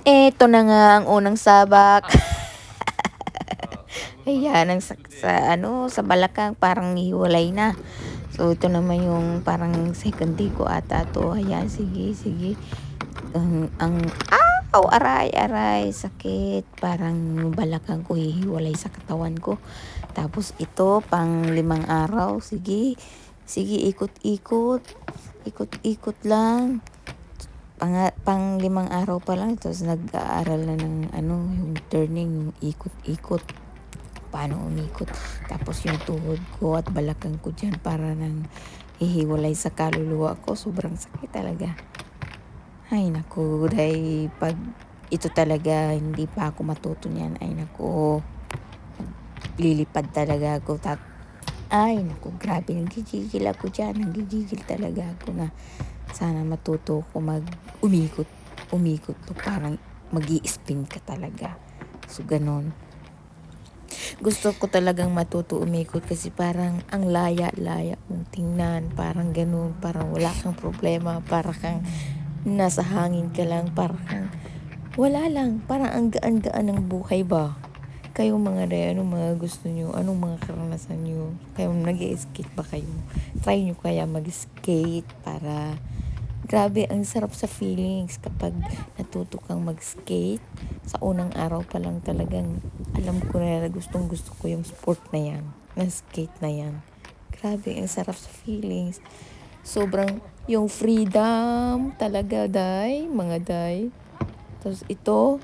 Eto na nga ang unang sabak. Ayan, ang sa ano, sa balakang parang hiwalay na. So, ito naman yung parang second day ko ata 'to. Ayan, sige, sige. Aray, aray, sakit. Parang yung balakang ko hihiwalay sa katawan ko. Tapos ito, pang 5 araw. Sige, sige, ikot-ikot. Ikot-ikot lang. Pang 5 araw pa lang. Tapos nag-aaral na ng ano, yung turning, yung ikot-ikot. Paano umikot. Tapos yung tuhod ko at balakang ko dyan para nang hihiwalay sa kaluluwa ko. Sobrang sakit talaga. Ay naku, dahil pag ito talaga hindi pa ako matuto niyan, ay naku, lilipad talaga ako. Ay naku, grabe, nanggigigil ako dyan. Nanggigigil talaga ako na sana matuto ko umikot. Umikot to, parang mag-i-spin ka talaga. So, ganon. Gusto ko talagang matuto umikot kasi parang ang laya-laya mong tingnan. Parang ganun, parang wala kang problema. Parang kang nasa hangin ka lang. Parang kang wala lang. Parang ang gaan-gaan ng buhay ba? Kayong mga day, anong mga gusto nyo? Anong mga karanasan nyo? Kayong nag-skate ba kayo? Try nyo kaya mag-skate para... Grabe, ang sarap sa feelings kapag natuto kang mag-skate. Sa unang araw pa lang talagang alam ko na gustong gusto ko yung sport na yan. Na skate na yan. Grabe, ang sarap sa feelings. Sobrang yung freedom talaga, day. Mga day. Tapos ito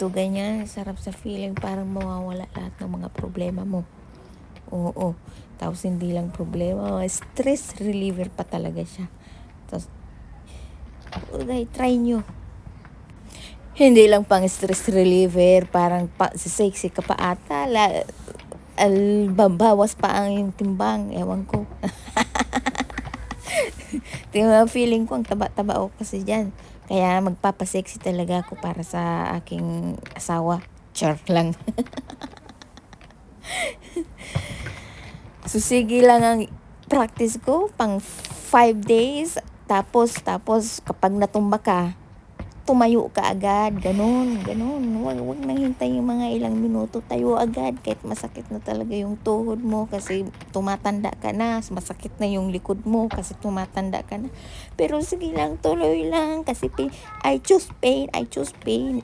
ganyan. Sarap sa feeling. Parang mawawala lahat ng mga problema mo. Oo. Tapos hindi lang problema. Stress reliever pa talaga siya. Tapos, try nyo. Hindi lang pang stress reliever, parang sexy ka pa ata. Babawas pa ang yung timbang, ewan ko. Feeling ko ang taba-taba ako kasi dyan. Kaya magpapasexy talaga ako para sa aking asawa. Char lang. So, sige lang ang practice ko, pang 5 days. Tapos kapag natumba ka, tumayo ka agad, ganun. Wag nang hintay yung mga ilang minuto, tayo agad kahit masakit na talaga yung tuhod mo kasi tumatanda ka na, masakit na yung likod mo kasi tumatanda ka na. Pero sige lang, tuloy lang kasi I choose pain.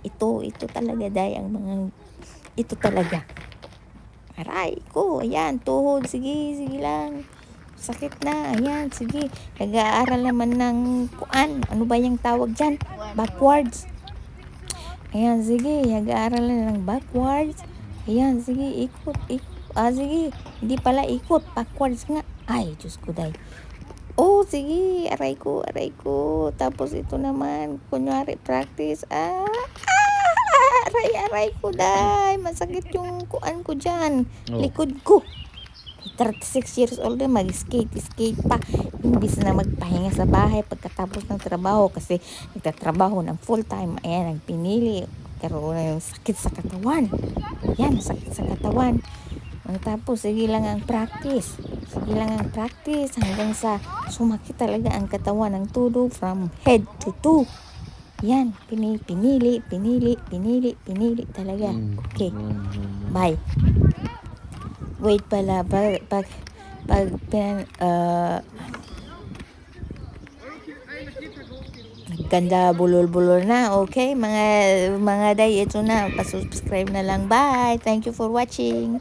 Ito talaga dahil ang mga ito talaga. Aray ko, ayan, tuhod, sige lang. Sakit na, ayan, sige. Nag-aaral naman ng kuan. Ano ba yung tawag dyan? Backwards. Ayan, sige. Nag-aaral na ng backwards. Ayan, sige, ikot. Sige. Hindi pala ikot. Backwards nga. Ay, Diyos ko, day. Oh, sige. Aray ko. Tapos ito naman, kunyari, practice. Aray ko, day. Masakit yung kuan ko dyan. Likod ko. 36 years old na mag-skate pa. Imbis na magpahinga sa bahay pagkatapos ng trabaho kasi nagtatrabaho ng full time. Ayan, nagpinili. Karoon na yung sakit sa katawan. Yan, sakit sa katawan. Tapos, sige lang ang practice hanggang sa sumakit talaga ang katawan ng todo from head to toe. Yan, pinili talaga. Okay, bye. Wait pala, ganda bulol-bulol na. Okay, mga day, ito na. Pa-subscribe na lang. Bye. Thank you for watching.